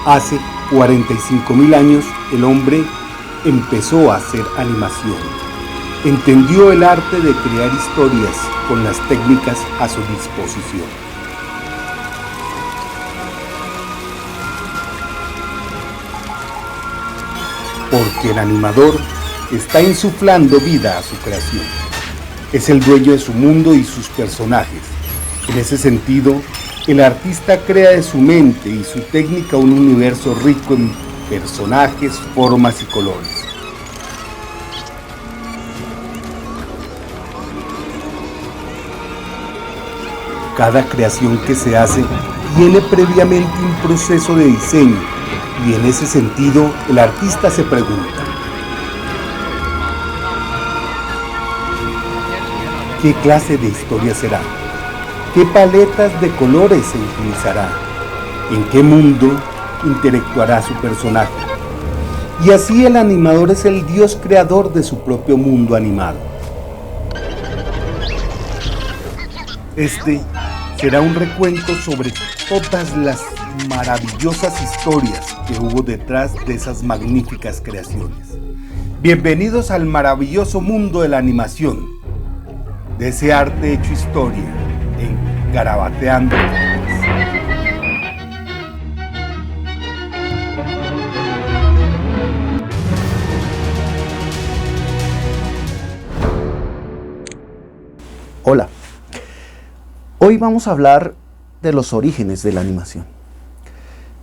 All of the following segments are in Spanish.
Hace 45.000 años el hombre empezó a hacer animación. Entendió el arte de crear historias con las técnicas a su disposición. Porque el animador está insuflando vida a su creación. Es el dueño de su mundo y sus personajes. En ese sentido, el artista crea de su mente y su técnica un universo rico en personajes, formas y colores. Cada creación que se hace tiene previamente un proceso de diseño y en ese sentido el artista se pregunta: ¿qué clase de historia será? ¿Qué paletas de colores se utilizará? ¿En qué mundo interactuará su personaje? Y así el animador es el dios creador de su propio mundo animado. Este será un recuento sobre todas las maravillosas historias que hubo detrás de esas magníficas creaciones. Bienvenidos al maravilloso mundo de la animación, de ese arte hecho historia, en Garabateando. Hola, hoy vamos a hablar de los orígenes de la animación.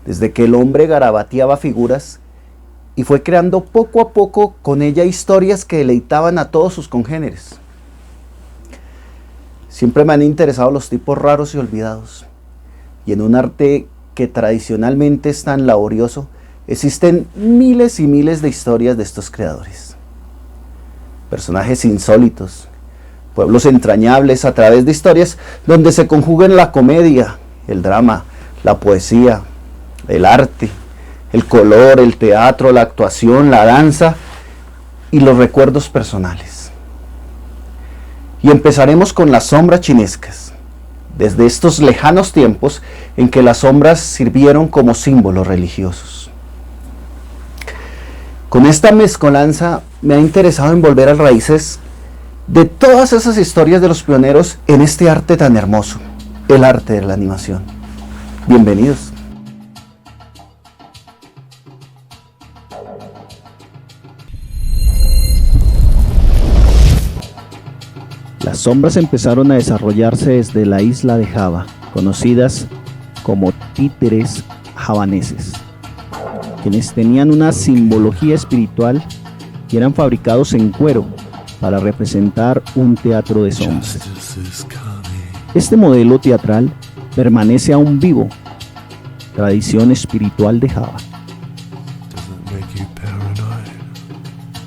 Desde que el hombre garabateaba figuras y fue creando poco a poco con ella historias que deleitaban a todos sus congéneres. Siempre me han interesado los tipos raros y olvidados, y en un arte que tradicionalmente es tan laborioso, existen miles y miles de historias de estos creadores. Personajes insólitos, pueblos entrañables a través de historias donde se conjugan la comedia, el drama, la poesía, el arte, el color, el teatro, la actuación, la danza y los recuerdos personales. Y empezaremos con las sombras chinescas, desde estos lejanos tiempos en que las sombras sirvieron como símbolos religiosos. Con esta mezcolanza me ha interesado en volver a raíces de todas esas historias de los pioneros en este arte tan hermoso, el arte de la animación. Bienvenidos. Las sombras empezaron a desarrollarse desde la isla de Java, conocidas como títeres javaneses, quienes tenían una simbología espiritual y eran fabricados en cuero para representar un teatro de sombras. Este modelo teatral permanece aún vivo, tradición espiritual de Java.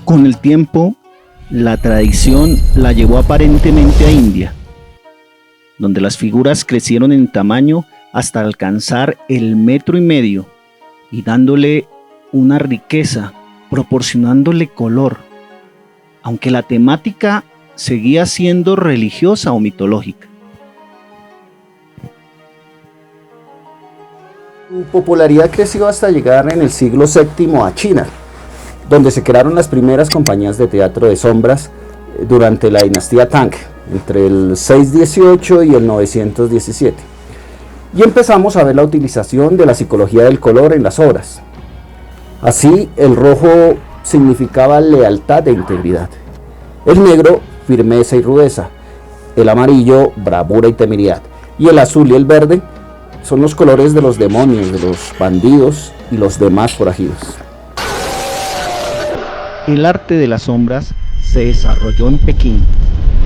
Con el tiempo, la tradición la llevó aparentemente a India, donde las figuras crecieron en tamaño hasta alcanzar el 1,5 metros y dándole una riqueza, proporcionándole color, aunque la temática seguía siendo religiosa o mitológica. Su popularidad creció hasta llegar en el siglo VII a China, donde se crearon las primeras compañías de teatro de sombras durante la dinastía Tang, entre el 618 y el 917. Y empezamos a ver la utilización de la psicología del color en las obras. Así, el rojo significaba lealtad e integridad, el negro, firmeza y rudeza, el amarillo, bravura y temeridad, y el azul y el verde son los colores de los demonios, de los bandidos y los demás forajidos. El arte de las sombras se desarrolló en Pekín,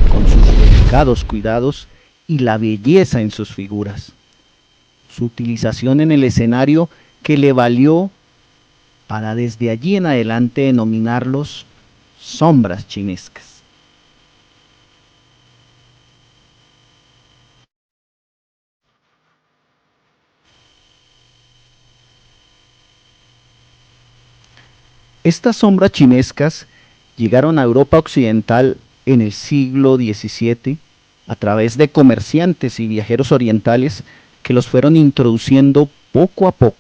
con sus delicados cuidados y la belleza en sus figuras. Su utilización en el escenario que le valió para desde allí en adelante denominarlos sombras chinescas. Estas sombras chinescas llegaron a Europa occidental en el siglo XVII a través de comerciantes y viajeros orientales que los fueron introduciendo poco a poco.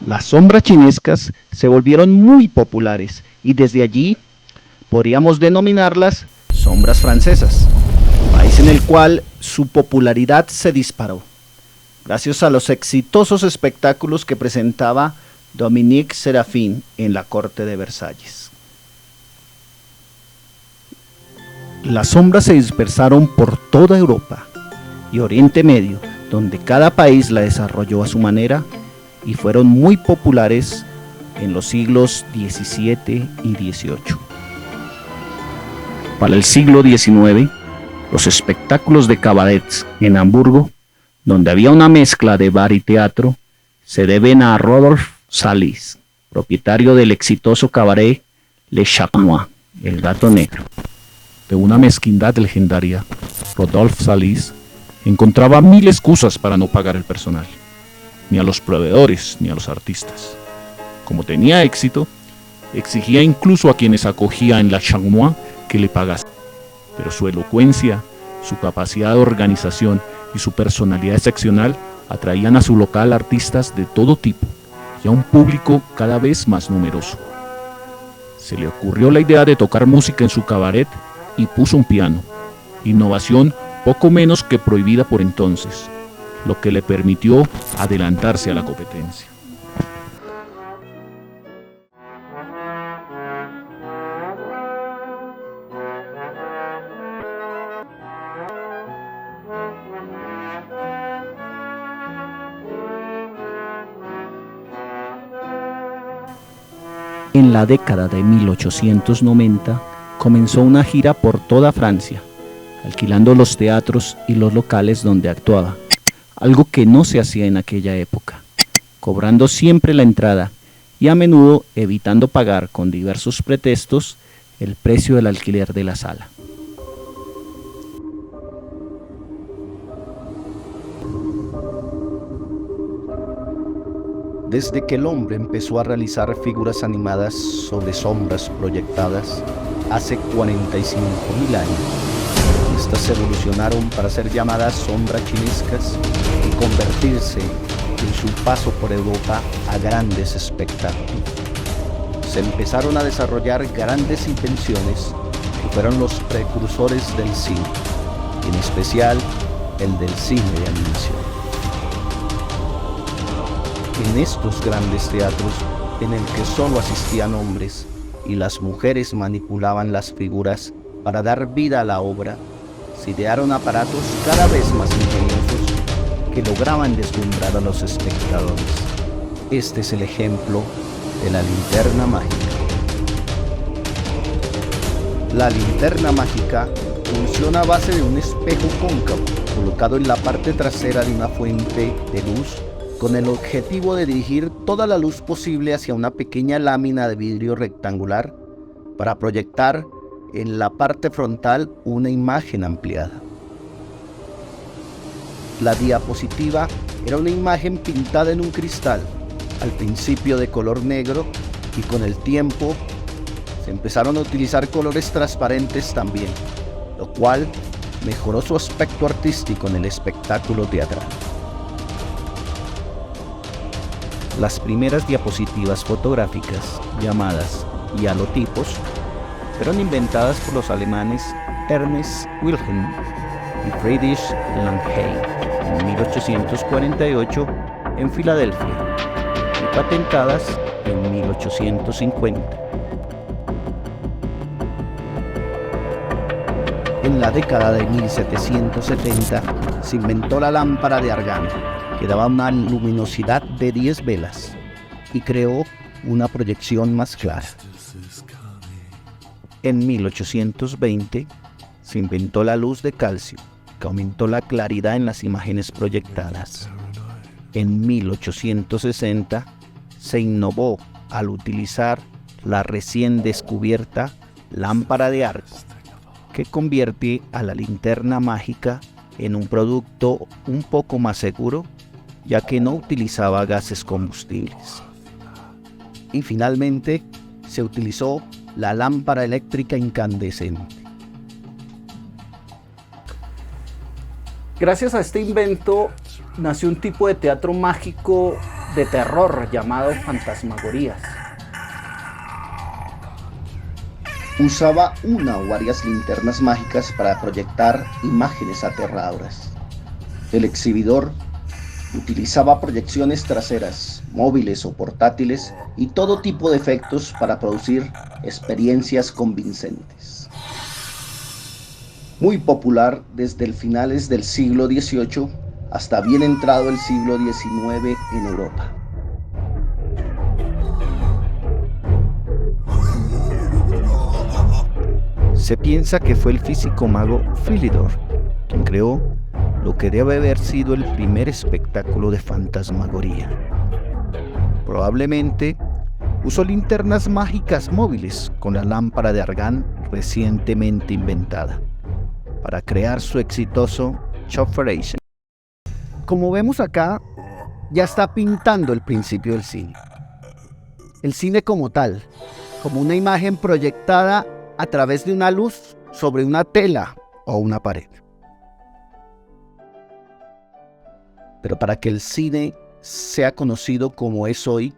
Las sombras chinescas se volvieron muy populares y desde allí podríamos denominarlas sombras francesas, país en el cual su popularidad se disparó, gracias a los exitosos espectáculos que presentaba Dominique Séraphin en la corte de Versalles. Las sombras se dispersaron por toda Europa y Oriente Medio, donde cada país la desarrolló a su manera y fueron muy populares en los siglos XVII y XVIII. Para el siglo XIX, los espectáculos de cabarets en Hamburgo, donde había una mezcla de bar y teatro, se deben a Rodolphe Salis, propietario del exitoso cabaret Le Chat Noir, el gato negro. De una mezquindad legendaria, Rodolphe Salis encontraba 1000 excusas para no pagar el personal, ni a los proveedores ni a los artistas. Como tenía éxito, exigía incluso a quienes acogía en la Chat Noir que le pagasen. Pero su elocuencia, su capacidad de organización y su personalidad excepcional atraían a su local artistas de todo tipo y a un público cada vez más numeroso. Se le ocurrió la idea de tocar música en su cabaret y puso un piano, innovación poco menos que prohibida por entonces, lo que le permitió adelantarse a la competencia. En la década de 1890 comenzó una gira por toda Francia, alquilando los teatros y los locales donde actuaba, algo que no se hacía en aquella época, cobrando siempre la entrada y a menudo evitando pagar con diversos pretextos el precio del alquiler de la sala. Desde que el hombre empezó a realizar figuras animadas sobre sombras proyectadas hace 45.000 años, estas evolucionaron para ser llamadas sombras chinescas y convertirse en su paso por Europa a grandes espectáculos. Se empezaron a desarrollar grandes invenciones que fueron los precursores del cine, en especial el del cine de animación. En estos grandes teatros, en el que solo asistían hombres y las mujeres manipulaban las figuras para dar vida a la obra, se idearon aparatos cada vez más ingeniosos que lograban deslumbrar a los espectadores. Este es el ejemplo de la linterna mágica. La linterna mágica funciona a base de un espejo cóncavo colocado en la parte trasera de una fuente de luz, con el objetivo de dirigir toda la luz posible hacia una pequeña lámina de vidrio rectangular para proyectar en la parte frontal una imagen ampliada. La diapositiva era una imagen pintada en un cristal, al principio de color negro, y con el tiempo se empezaron a utilizar colores transparentes también, lo cual mejoró su aspecto artístico en el espectáculo teatral. Las primeras diapositivas fotográficas, llamadas hialotipos, fueron inventadas por los alemanes Ernst Wilhelm y Friedrich Langhey en 1848 en Filadelfia y patentadas en 1850. En la década de 1770 se inventó la lámpara de argán, que daba una luminosidad de 10 velas y creó una proyección más clara. En 1820 se inventó la luz de calcio, que aumentó la claridad en las imágenes proyectadas. En 1860 se innovó al utilizar la recién descubierta lámpara de arco, que convierte a la linterna mágica en un producto un poco más seguro, ya que no utilizaba gases combustibles. Y finalmente se utilizó la lámpara eléctrica incandescente. Gracias a este invento nació un tipo de teatro mágico de terror llamado fantasmagorías. Usaba una o varias linternas mágicas para proyectar imágenes aterradoras. El exhibidor utilizaba proyecciones traseras, móviles o portátiles y todo tipo de efectos para producir experiencias convincentes. Muy popular desde el finales del siglo XVIII hasta bien entrado el siglo XIX en Europa. Se piensa que fue el físico mago Philidor quien creó lo que debe haber sido el primer espectáculo de fantasmagoría. Probablemente usó linternas mágicas móviles con la lámpara de argán recientemente inventada para crear su exitoso Chauffeuration. Como vemos acá, ya está pintando el principio del cine. El cine como tal, como una imagen proyectada a través de una luz sobre una tela o una pared. Pero para que el cine sea conocido como es hoy,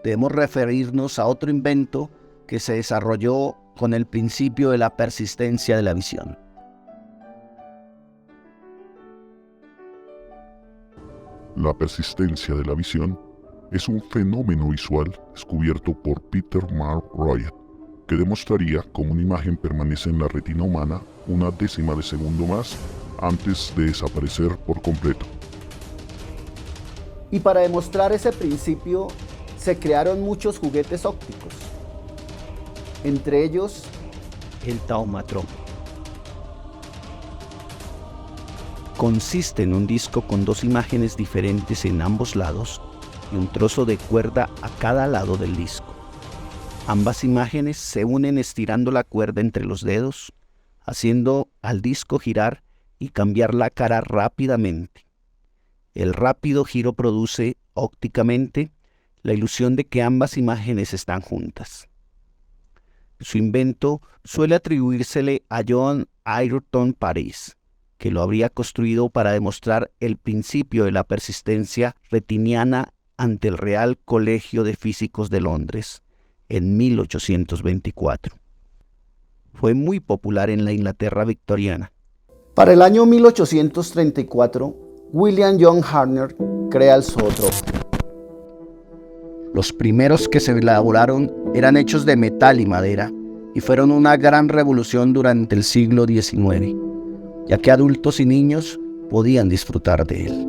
debemos referirnos a otro invento que se desarrolló con el principio de la persistencia de la visión. La persistencia de la visión es un fenómeno visual descubierto por Peter Mark Ryan, que demostraría cómo una imagen permanece en la retina humana una décima de segundo más antes de desaparecer por completo. Y para demostrar ese principio se crearon muchos juguetes ópticos, entre ellos el taumatrón. Consiste en un disco con dos imágenes diferentes en ambos lados y un trozo de cuerda a cada lado del disco. Ambas imágenes se unen estirando la cuerda entre los dedos, haciendo al disco girar y cambiar la cara rápidamente. El rápido giro produce, ópticamente, la ilusión de que ambas imágenes están juntas. Su invento suele atribuírsele a John Ayrton Paris, que lo habría construido para demostrar el principio de la persistencia retiniana ante el Real Colegio de Físicos de Londres en 1824. Fue muy popular en la Inglaterra victoriana. Para el año 1834, William John Hartnett crea el zootrópico. Los primeros que se elaboraron eran hechos de metal y madera y fueron una gran revolución durante el siglo XIX, ya que adultos y niños podían disfrutar de él.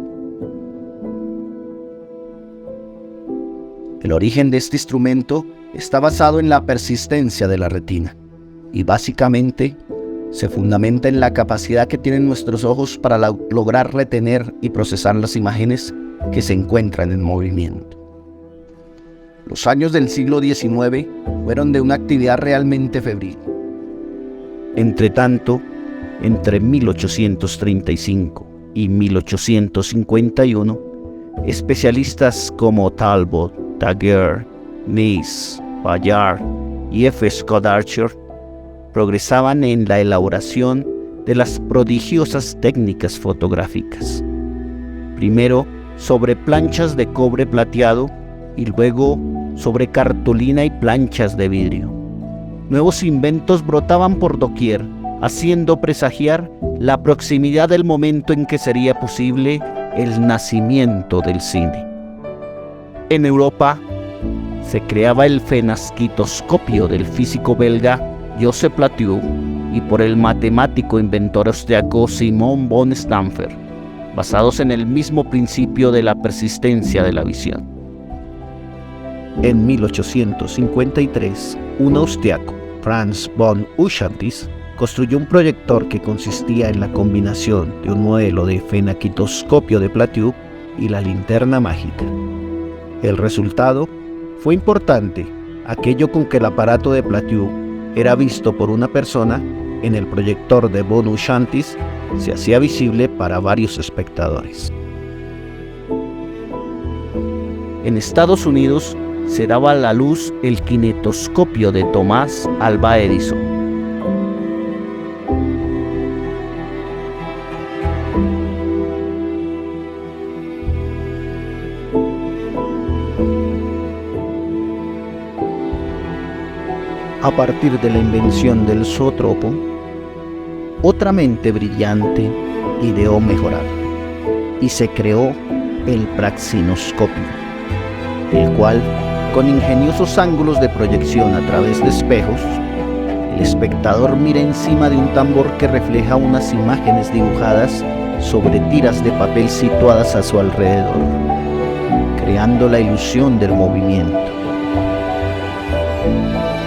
El origen de este instrumento está basado en la persistencia de la retina y básicamente se fundamenta en la capacidad que tienen nuestros ojos para lograr retener y procesar las imágenes que se encuentran en movimiento. Los años del siglo XIX fueron de una actividad realmente febril. Entretanto, entre 1835 y 1851, especialistas como Talbot, Daguerre, Nice, Bayard y F. Scott Archer progresaban en la elaboración de las prodigiosas técnicas fotográficas. Primero sobre planchas de cobre plateado y luego sobre cartulina y planchas de vidrio. Nuevos inventos brotaban por doquier, haciendo presagiar la proximidad del momento en que sería posible el nacimiento del cine. En Europa se creaba el fenasquitoscopio del físico belga Joseph Plateau y por el matemático inventor austriaco Simon von Stampfer, basados en el mismo principio de la persistencia de la visión. En 1853, un austriaco, Franz von Uschantis, construyó un proyector que consistía en la combinación de un modelo de fenasquitoscopio de Plateau y la linterna mágica. El resultado fue importante, aquello con que el aparato de Plateau era visto por una persona, en el proyector de von Uschantis se hacía visible para varios espectadores. En Estados Unidos se daba a la luz el kinetoscopio de Thomas Alva Edison. A partir de la invención del zootropo, otra mente brillante ideó mejorar y se creó el praxinoscopio, el cual, con ingeniosos ángulos de proyección a través de espejos, el espectador mira encima de un tambor que refleja unas imágenes dibujadas sobre tiras de papel situadas a su alrededor, creando la ilusión del movimiento.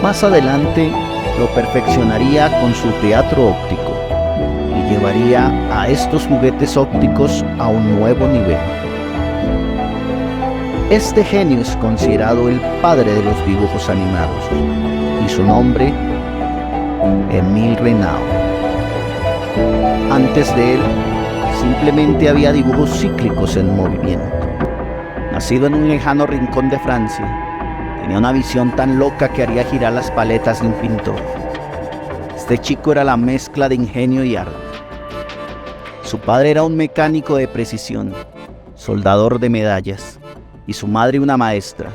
Más adelante lo perfeccionaría con su teatro óptico y llevaría a estos juguetes ópticos a un nuevo nivel. Este genio es considerado el padre de los dibujos animados y su nombre, Émile Reynaud. Antes de él, simplemente había dibujos cíclicos en movimiento. Nacido en un lejano rincón de Francia, tenía una visión tan loca que haría girar las paletas de un pintor. Este chico era la mezcla de ingenio y arte. Su padre era un mecánico de precisión, soldador de medallas, y su madre una maestra,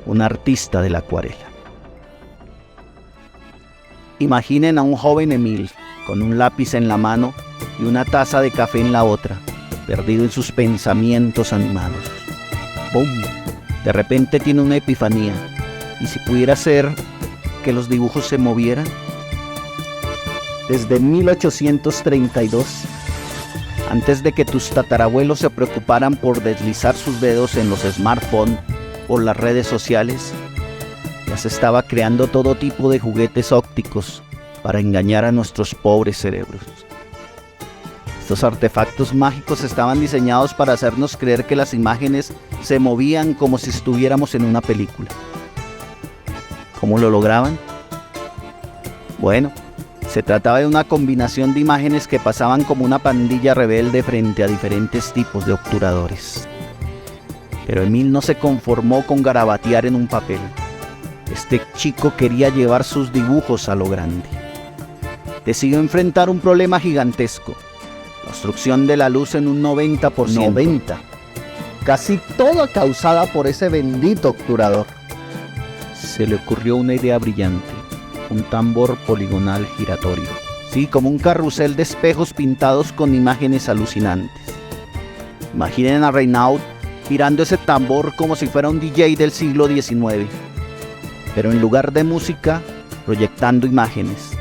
una artista de la acuarela. Imaginen a un joven Émile con un lápiz en la mano y una taza de café en la otra, perdido en sus pensamientos animados. ¡Bum! De repente tiene una epifanía. ¿Y si pudiera ser que los dibujos se movieran? Desde 1832, antes de que tus tatarabuelos se preocuparan por deslizar sus dedos en los smartphones o las redes sociales, ya se estaba creando todo tipo de juguetes ópticos para engañar a nuestros pobres cerebros. Estos artefactos mágicos estaban diseñados para hacernos creer que las imágenes se movían como si estuviéramos en una película. ¿Cómo lo lograban? Bueno, se trataba de una combinación de imágenes que pasaban como una pandilla rebelde frente a diferentes tipos de obturadores. Pero Émile no se conformó con garabatear en un papel. Este chico quería llevar sus dibujos a lo grande. Decidió enfrentar un problema gigantesco: la obstrucción de la luz en un 90%. 90%. Casi toda causada por ese bendito obturador. Se le ocurrió una idea brillante: un tambor poligonal giratorio. Sí, como un carrusel de espejos pintados con imágenes alucinantes. Imaginen a Reynaud girando ese tambor como si fuera un DJ del siglo XIX. Pero en lugar de música, proyectando imágenes.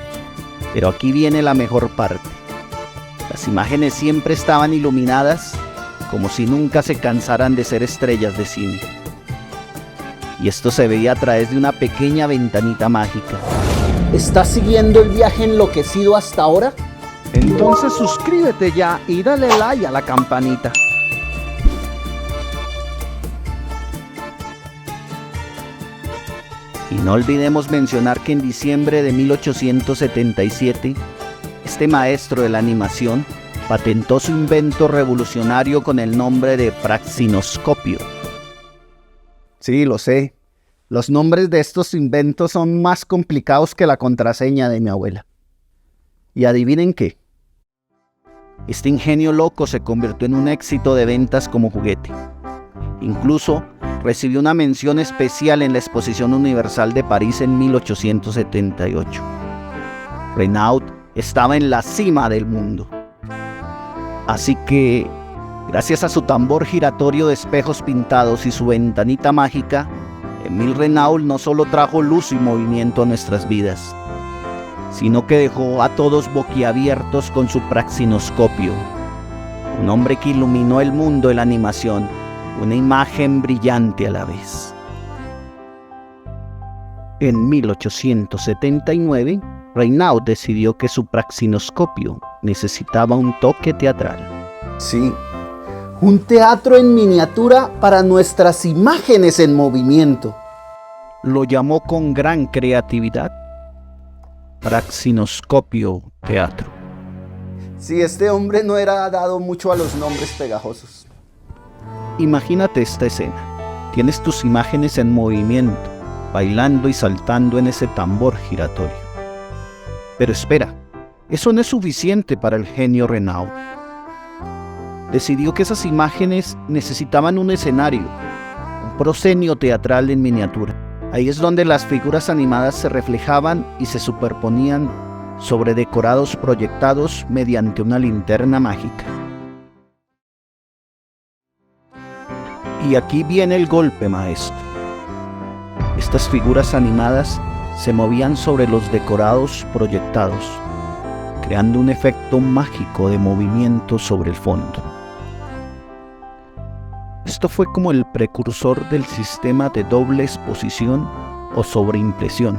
Pero aquí viene la mejor parte. Las imágenes siempre estaban iluminadas, como si nunca se cansaran de ser estrellas de cine. Y esto se veía a través de una pequeña ventanita mágica. ¿Estás siguiendo el viaje enloquecido hasta ahora? Entonces suscríbete ya y dale like a la campanita. Y no olvidemos mencionar que en diciembre de 1877, este maestro de la animación patentó su invento revolucionario con el nombre de praxinoscopio. Sí, lo sé. Los nombres de estos inventos son más complicados que la contraseña de mi abuela. Y adivinen qué. Este ingenio loco se convirtió en un éxito de ventas como juguete. Incluso recibió una mención especial en la Exposición Universal de París en 1878. Reynaud estaba en la cima del mundo. Así que, gracias a su tambor giratorio de espejos pintados y su ventanita mágica, Émile Reynaud no solo trajo luz y movimiento a nuestras vidas, sino que dejó a todos boquiabiertos con su praxinoscopio. Un hombre que iluminó el mundo de la animación, una imagen brillante a la vez. En 1879, Reynaud decidió que su praxinoscopio necesitaba un toque teatral. Sí, un teatro en miniatura para nuestras imágenes en movimiento. Lo llamó con gran creatividad Praxinoscopio Teatro. Sí, este hombre no era dado mucho a los nombres pegajosos. Imagínate esta escena. Tienes tus imágenes en movimiento, bailando y saltando en ese tambor giratorio. Pero espera, eso no es suficiente para el genio Reynaud. Decidió que esas imágenes necesitaban un escenario, un proscenio teatral en miniatura. Ahí es donde las figuras animadas se reflejaban y se superponían sobre decorados proyectados mediante una linterna mágica. Y aquí viene el golpe maestro. Estas figuras animadas se movían sobre los decorados proyectados, creando un efecto mágico de movimiento sobre el fondo. Esto fue como el precursor del sistema de doble exposición o sobreimpresión,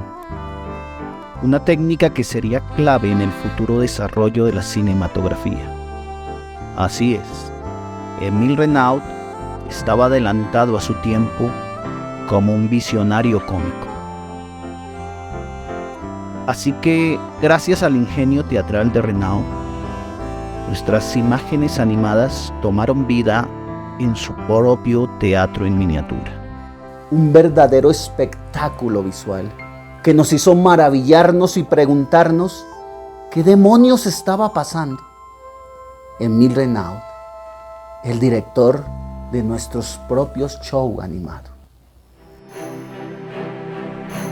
una técnica que sería clave en el futuro desarrollo de la cinematografía. Así es, Émile Renaud estaba adelantado a su tiempo como un visionario cómico. Así que, gracias al ingenio teatral de Renaud, nuestras imágenes animadas tomaron vida en su propio teatro en miniatura. Un verdadero espectáculo visual que nos hizo maravillarnos y preguntarnos qué demonios estaba pasando. Émile Renaud, el director de nuestros propios shows animados.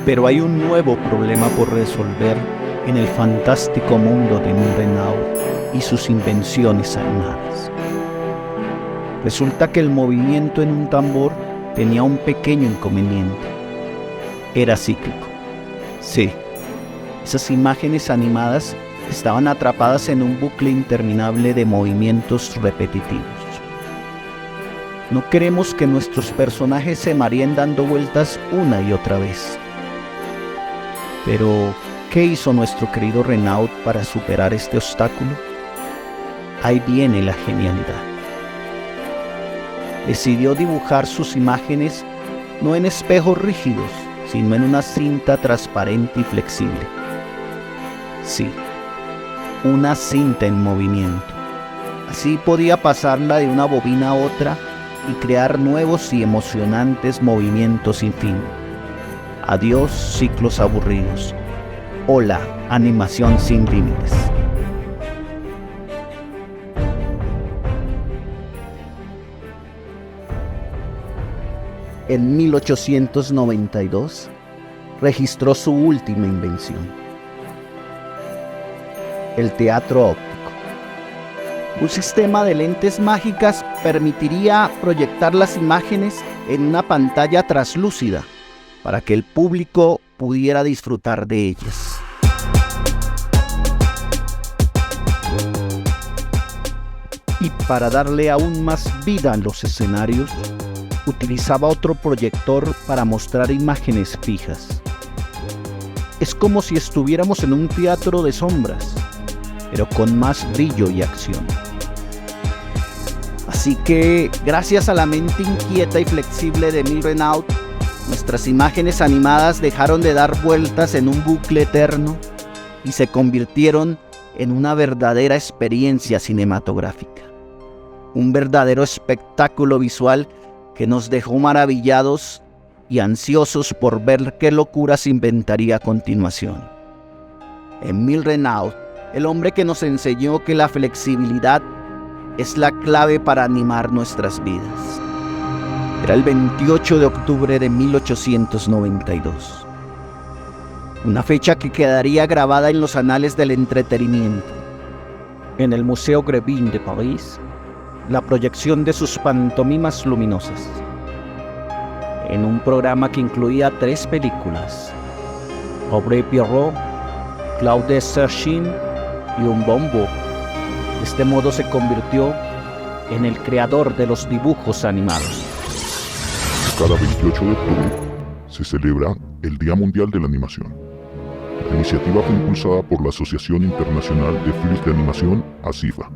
Pero hay un nuevo problema por resolver en el fantástico mundo de Émile Renaud y sus invenciones animadas. Resulta que el movimiento en un tambor tenía un pequeño inconveniente. Era cíclico. Sí, esas imágenes animadas estaban atrapadas en un bucle interminable de movimientos repetitivos. No queremos que nuestros personajes se mareen dando vueltas una y otra vez. Pero, ¿qué hizo nuestro querido Renaud para superar este obstáculo? Ahí viene la genialidad. Decidió dibujar sus imágenes no en espejos rígidos, sino en una cinta transparente y flexible. Sí, una cinta en movimiento. Así podía pasarla de una bobina a otra y crear nuevos y emocionantes movimientos sin fin. Adiós ciclos aburridos. Hola, animación sin límites. En 1892 registró su última invención, el teatro óptico. Un sistema de lentes mágicas permitiría proyectar las imágenes en una pantalla translúcida para que el público pudiera disfrutar de ellas. Y para darle aún más vida a los escenarios, utilizaba otro proyector para mostrar imágenes fijas. Es como si estuviéramos en un teatro de sombras, pero con más brillo y acción. Así que, gracias a la mente inquieta y flexible de Émile Renaud, nuestras imágenes animadas dejaron de dar vueltas en un bucle eterno y se convirtieron en una verdadera experiencia cinematográfica. Un verdadero espectáculo visual que nos dejó maravillados y ansiosos por ver qué locuras inventaría a continuación. Émile Renaud, el hombre que nos enseñó que la flexibilidad es la clave para animar nuestras vidas. Era el 28 de octubre de 1892. Una fecha que quedaría grabada en los anales del entretenimiento. En el Museo Grévin de París, la proyección de sus pantomimas luminosas. En un programa que incluía 3 películas: Aubrey Pierrot, Claude Serchin y Un Bombo. De este modo se convirtió en el creador de los dibujos animados. Cada 28 de octubre se celebra el Día Mundial de la Animación. La iniciativa fue impulsada por la Asociación Internacional de Films de Animación, ASIFA,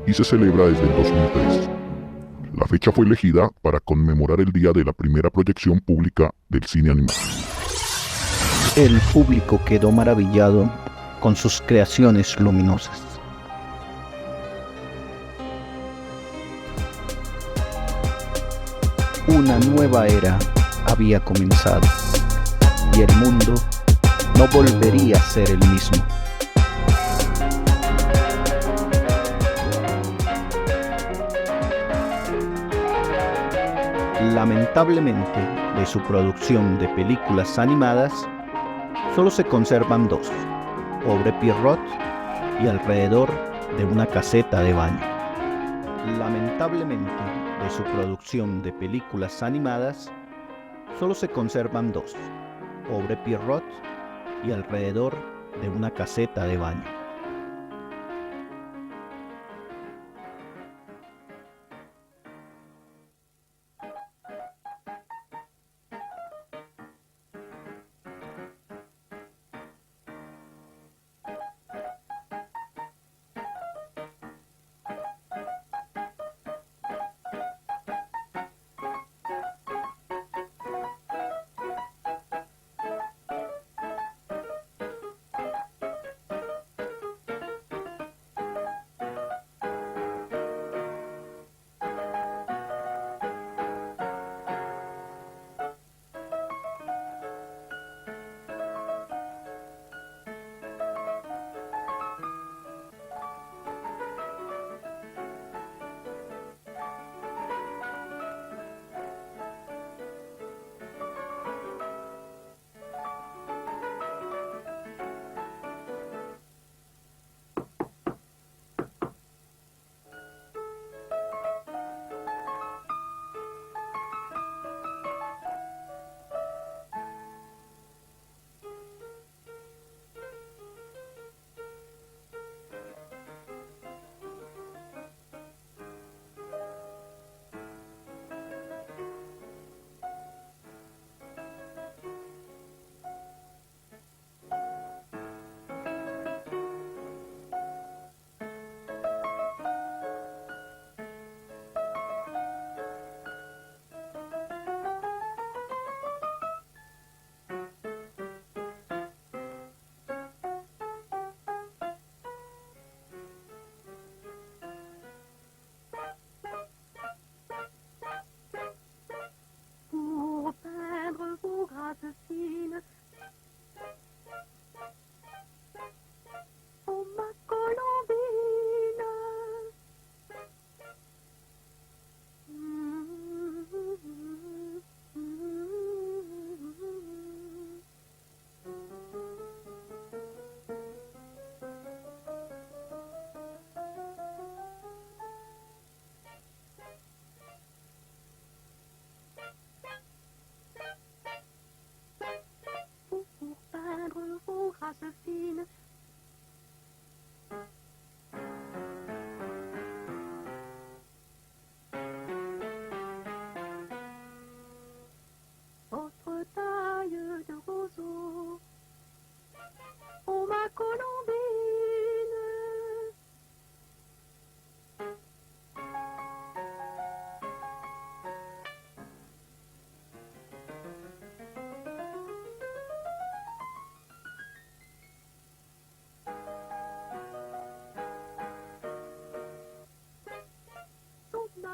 y se celebra desde el 2003. La fecha fue elegida para conmemorar el día de la primera proyección pública del cine animado. El público quedó maravillado con sus creaciones luminosas. Una nueva era había comenzado y el mundo no volvería a ser el mismo. Lamentablemente, de su producción de películas animadas, solo se conservan dos: Pobre Pierrot y Alrededor de una caseta de baño. Lamentablemente, de su producción de películas animadas, solo se conservan dos: Pobre Pierrot y Alrededor de una caseta de baño.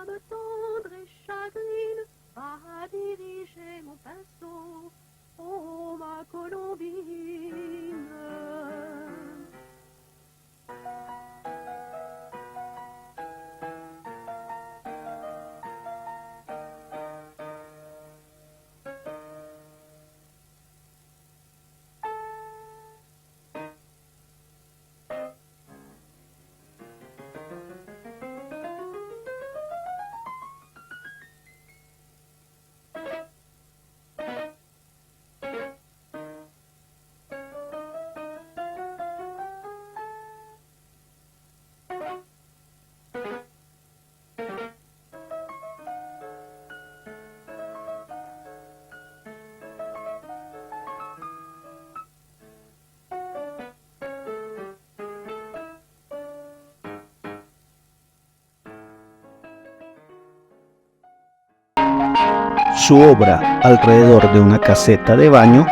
âme tendre et chagrine va diriger mon pinceau, oh ma colombine. Su obra, Alrededor de una caseta de baño,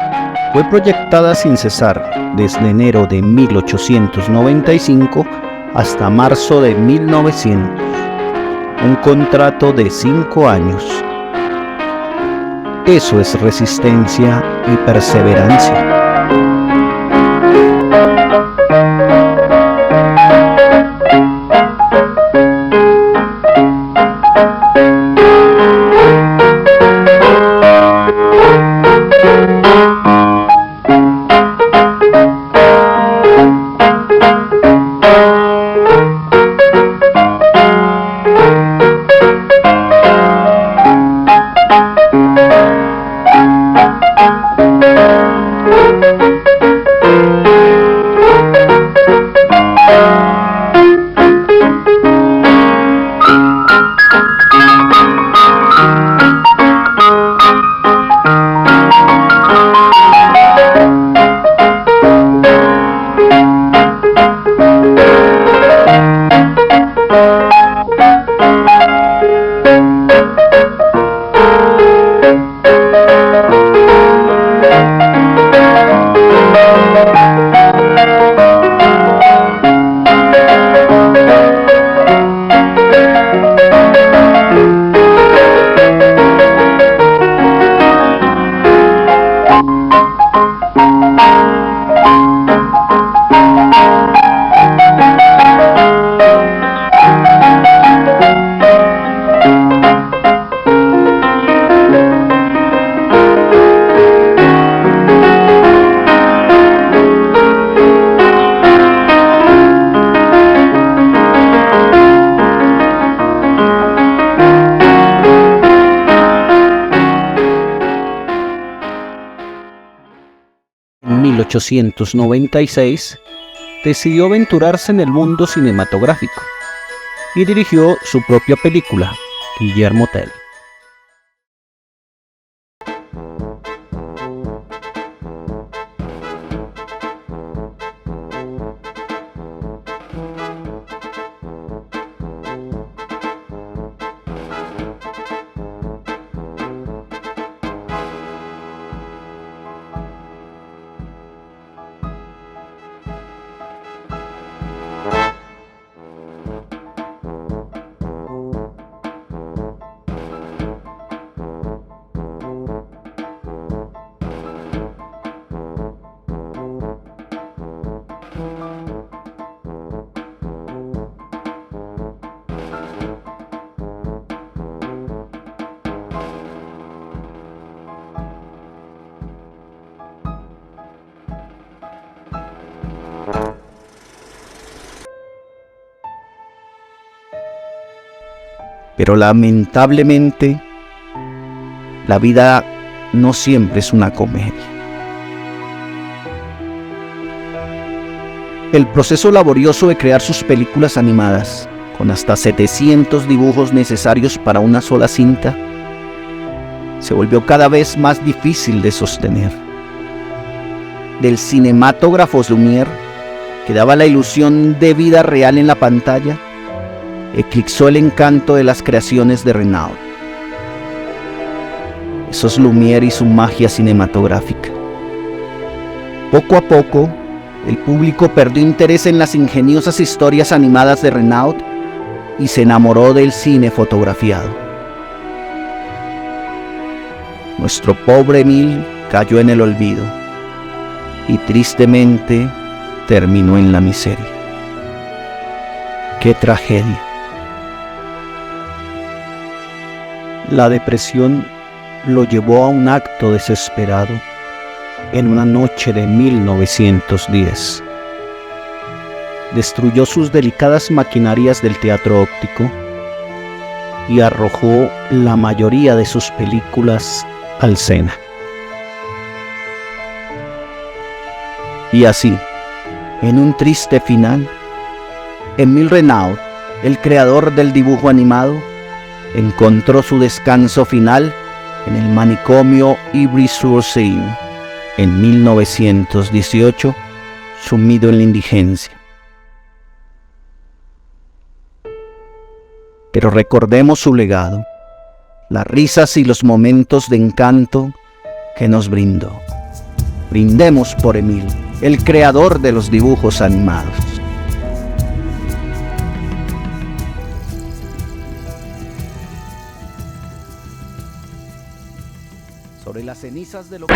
fue proyectada sin cesar desde enero de 1895 hasta marzo de 1900, un contrato de 5 años. Eso es resistencia y perseverancia. 1896, decidió aventurarse en el mundo cinematográfico y dirigió su propia película, Guillermo Tell. Pero lamentablemente, la vida no siempre es una comedia. El proceso laborioso de crear sus películas animadas, con hasta 700 dibujos necesarios para una sola cinta, se volvió cada vez más difícil de sostener. Del cinematógrafo Lumière, que daba la ilusión de vida real en la pantalla, eclipsó el encanto de las creaciones de Renaud. Eso es Lumière y su magia cinematográfica. Poco a poco, el público perdió interés en las ingeniosas historias animadas de Renaud y se enamoró del cine fotografiado. Nuestro pobre Emile cayó en el olvido y tristemente terminó en la miseria. ¡Qué tragedia! La depresión lo llevó a un acto desesperado en una noche de 1910. Destruyó sus delicadas maquinarias del teatro óptico y arrojó la mayoría de sus películas al Sena. Y así, en un triste final, Émile Renaud, el creador del dibujo animado, encontró su descanso final en el manicomio Ivry-sur-Seine en 1918, sumido en la indigencia. Pero recordemos su legado, las risas y los momentos de encanto que nos brindó. Brindemos por Émile, el creador de los dibujos animados. Sobre las cenizas de lo que